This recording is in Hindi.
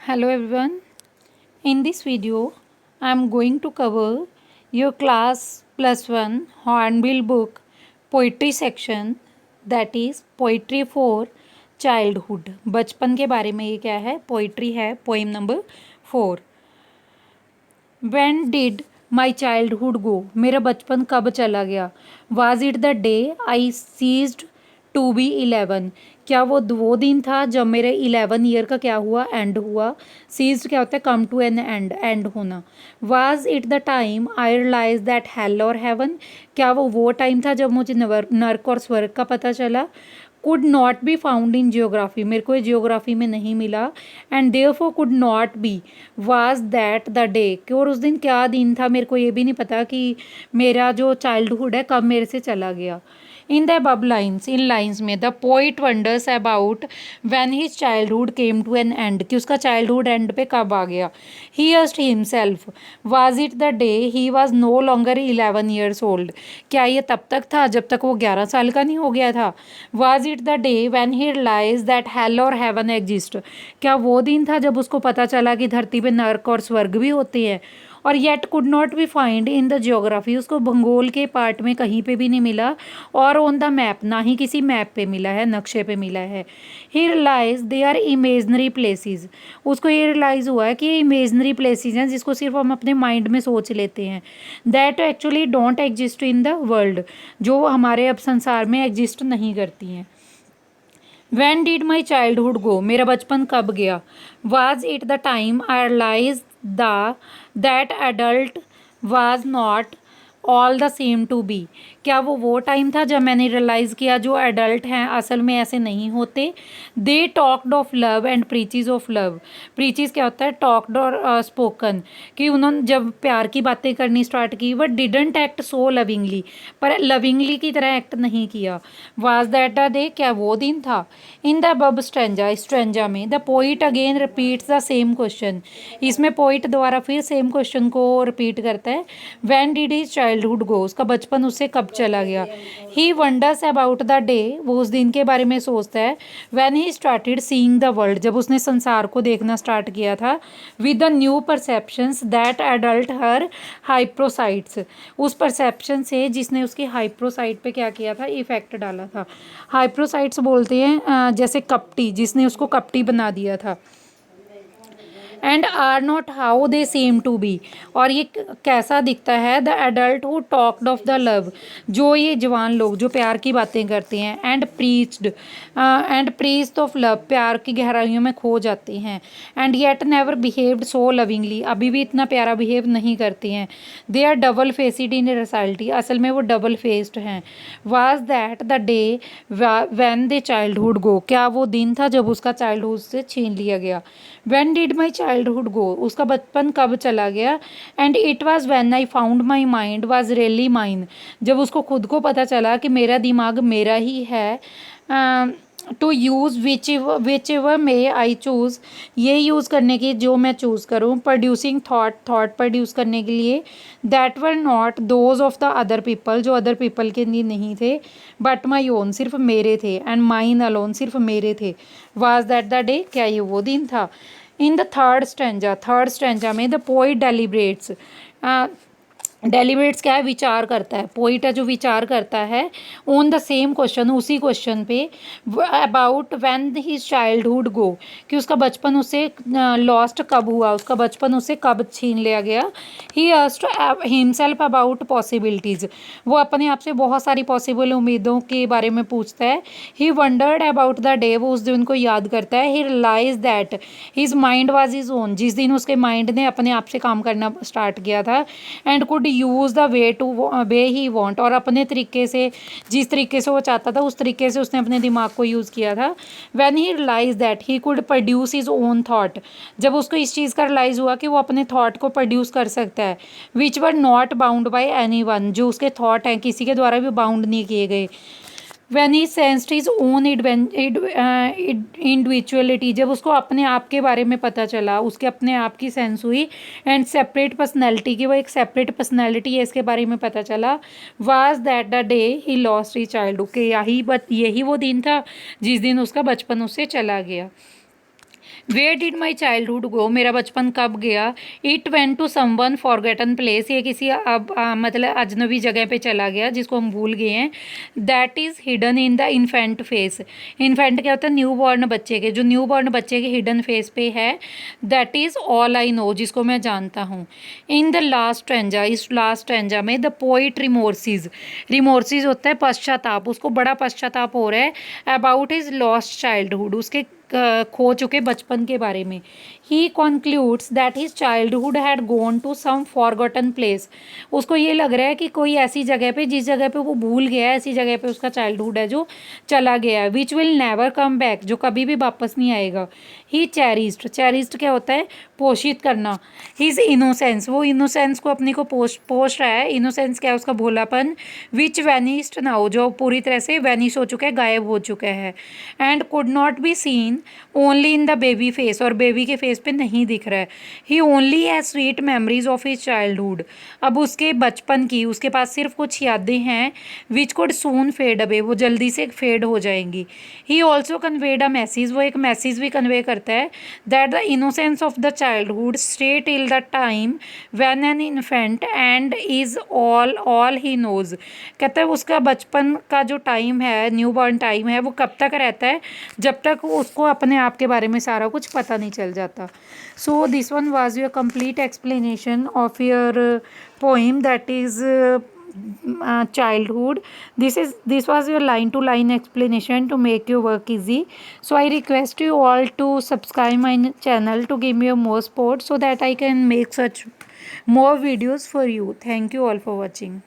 Hello everyone. In this video, I am going to cover your class plus 1 Hornbill book poetry section, that is poetry for childhood. बचपन के बारे में ये क्या है, पोइट्री है, poem number 4. When did my childhood go? मेरा बचपन कब चला गया? Was it the day I ceased to be 11? क्या वो दिन था जब मेरे 11 ईयर का क्या हुआ, एंड हुआ. सीज्ड क्या होता है, come to an end, end होना. Was it the time I realise that hell और हेवन? क्या वो टाइम था जब मुझे नर्क और स्वर्ग का पता चला. Could not be found in geography, मेरे को जियोग्राफी में नहीं मिला. And therefore could not B was that the day, कि और उस दिन क्या दिन था, मेरे को ये भी नहीं पता कि मेरा जो चाइल्डहुड है कब मेरे से चला गया. इन द above लाइन्स, इन लाइन्स में the poet wonders about when his childhood came to an end, कि उसका चाइल्डहुड एंड पे कब आ गया. He asked himself was it the day he was no longer 11 years old, क्या ये तब तक था जब तक वो 11 साल का नहीं हो गया था. Was it the day when he realise that hell और हेवन एग्जिस्ट, क्या वो दिन था जब उसको पता चला कि धरती पे नर्क और स्वर्ग भी होते हैं. और yet could not B find in the geography, उसको भूगोल के पार्ट में कहीं पे भी नहीं मिला. और ऑन द मैप, ना ही किसी मैप पे मिला है, नक्शे पे मिला है. He realize they are imaginary places, उसको ये रियलाइज़ हुआ है कि ये इमेजनरी प्लेसेस हैं जिसको सिर्फ हम अपने माइंड में सोच लेते हैं. That actually don't exist in the world, जो हमारे अब संसार में एग्जिस्ट नहीं करती हैं. When did my childhood go? मेरा बचपन कब गया. Was it the time I realized that adult was not all the same to be? क्या वो टाइम था जब मैंने रियलाइज़ किया जो एडल्ट हैं असल में ऐसे नहीं होते. They talked of love and preaches of love. Preaches क्या होता है, टॉक्ड और स्पोकन, कि उन्होंने जब प्यार की बातें करनी स्टार्ट की, but didn't act so lovingly, पर लविंगली की तरह एक्ट नहीं किया. वाज दैट द डे, क्या वो दिन था. इन द बब स्ट्रेंजा में the poet again repeats the same question, इसमें पोइट द्वारा फिर सेम क्वेश्चन को रिपीट करता है. व्हेन डिड हिज चाइल्डहुड गो, उसका बचपन उससे कब चला गया. ही वंडर्स अबाउट द डे, वो उस दिन के बारे में सोचता है. When he started seeing the world, जब उसने संसार को देखना स्टार्ट किया था. With the new perceptions that adult हर हाइप्रोसाइट्स, उस परसेप्शन से जिसने उसकी हाइप्रोसाइट पे क्या किया था, इफेक्ट डाला था. हाइप्रोसाइट्स बोलते हैं जैसे कपटी, जिसने उसको कपटी बना दिया था. And are not how they seem to be, और ये कैसा दिखता है. The adult who talked of the love, जो ये जवान लोग जो प्यार की बातें करते हैं. एंड प्रीच्ड ऑफ लव, प्यार की गहराइयों में खो जाते हैं. And yet never behaved so lovingly, अभी भी इतना प्यारा बिहेव नहीं करते हैं. They are double faced in reality, असल में वो डबल फेस्ड हैं. Was that the day when they childhood go, क्या वो दिन था जब उसका चाइल्डहुड से छीन लिया गया. व्हेन डिड माई चाइल्डहुड गो, उसका बचपन कब चला गया. And it was when I found my mind was really mine, जब उसको खुद को पता चला कि मेरा दिमाग मेरा ही है. To use whichever may I choose, ये यूज़ करने की जो मैं चूज़ करूँ. प्रोड्यूसिंग थॉट प्रोड्यूस करने के लिए. That were not those of the other people, जो अदर पीपल के लिए नहीं थे. बट माई ओन, सिर्फ मेरे थे. एंड माइन अलोन, सिर्फ मेरे थे. वाज दैट द डे, क्या ये वो दिन था. इन द थर्ड स्टेंजा में द पोइट डेलिब्रेट्स, डेलिब्रेट्स क्या है, विचार करता है. पोइट है जो विचार करता है ऑन द सेम क्वेश्चन, उसी क्वेश्चन पे. अबाउट व्हेन हिज चाइल्डहुड गो, कि उसका बचपन उससे लॉस्ट कब हुआ, उसका बचपन उससे कब छीन लिया गया. He asked himself about possibilities, वो अपने आप से बहुत सारी पॉसिबल उम्मीदों के बारे में पूछता है. He wondered about the day, वो उस दिन को याद करता है. He realise that his mind was his own, जिस दिन उसके माइंड ने अपने आप से काम करना स्टार्ट किया था. And could use the way he want, और अपने तरीके से, जिस तरीके से वो चाहता था उस तरीके से उसने अपने दिमाग को यूज़ किया था. When he realise that he could produce his own thought, जब उसको इस चीज़ का रियलाइज़ हुआ कि वो अपने थॉट को प्रोड्यूस कर सकता है. Which were not bound by any one, जो उसके थॉट हैं किसी के द्वारा भी बाउंड नहीं किए गए. When he sensed his own individuality, जब उसको अपने आप के बारे में पता चला, उसके अपने आप की सेंस हुई. एंड सेपरेट पर्सनैलिटी, की वो एक सेपरेट पर्सनैलिटी है, इसके बारे में पता चला. Was that the day he lost his childhood, यही वो दिन था जिस दिन उसका बचपन उससे चला गया. Where did my childhood go, मेरा बचपन कब गया। It went to someone forgotten place, ये किसी मतलब अजनबी जगह पे चला गया जिसको हम भूल गए हैं। That is hidden in the infant face, infant क्या होता है, न्यू बॉर्न बच्चे के, जो न्यू बॉर्न बच्चे के हिडन फेस पे है। That is all I know, जिसको मैं जानता हूँ। इन द लास्ट स्ट्रेंजा, इस लास्ट स्ट्रेंजा में द पोइट रिमोर्सिस, रिमोर्सिस होता है पश्चाताप, उसको बड़ा पश्चाताप हो रहा है अबाउट हिज लॉस्ट चाइल्डहुड, उसके खो चुके बचपन के बारे में। He concludes that his childhood had gone to some forgotten place, उसको ये लग रहा है कि कोई ऐसी जगह पे, जिस जगह पे वो भूल गया है, ऐसी जगह पे उसका चाइल्डहुड है जो चला गया है। Which will never come back, जो कभी भी वापस नहीं आएगा। ही चेरिस्ड, चेरिस्ड क्या होता है, पोषित करना। हिज इनोसेंस, वो इनोसेंस को अपने को पोष रहा है। इनोसेंस क्या है, उसका भोलापन। विच वैनिस्ड नाउ, जो पूरी तरह से वैनिश हो चुका है, गायब हो चुका है। And could not be seen only in the baby face, और बेबी के फेस पे नहीं दिख रहा है। He only has sweet memories of his childhood, अब उसके बचपन की उसके पास सिर्फ कुछ यादें हैं। Which could soon fade away, वो जल्दी से फेड हो जाएंगी। He also conveyed a message, वो एक मैसेज भी कन्वे करता है। That the innocence of the childhood stay till the time when an infant and is all he knows, कहता है उसका बचपन का जो टाइम है, न्यू बॉर्न टाइम है, वो कब तक रहता है, जब तक उसको अपने आप के बारे में सारा कुछ पता नहीं चल जाता। So this one was your complete explanation of your poem, that is childhood. This was your line to line explanation to make your work easy. So I request you all to subscribe my channel to give me more support so that I can make such more videos for you. Thank you all for watching.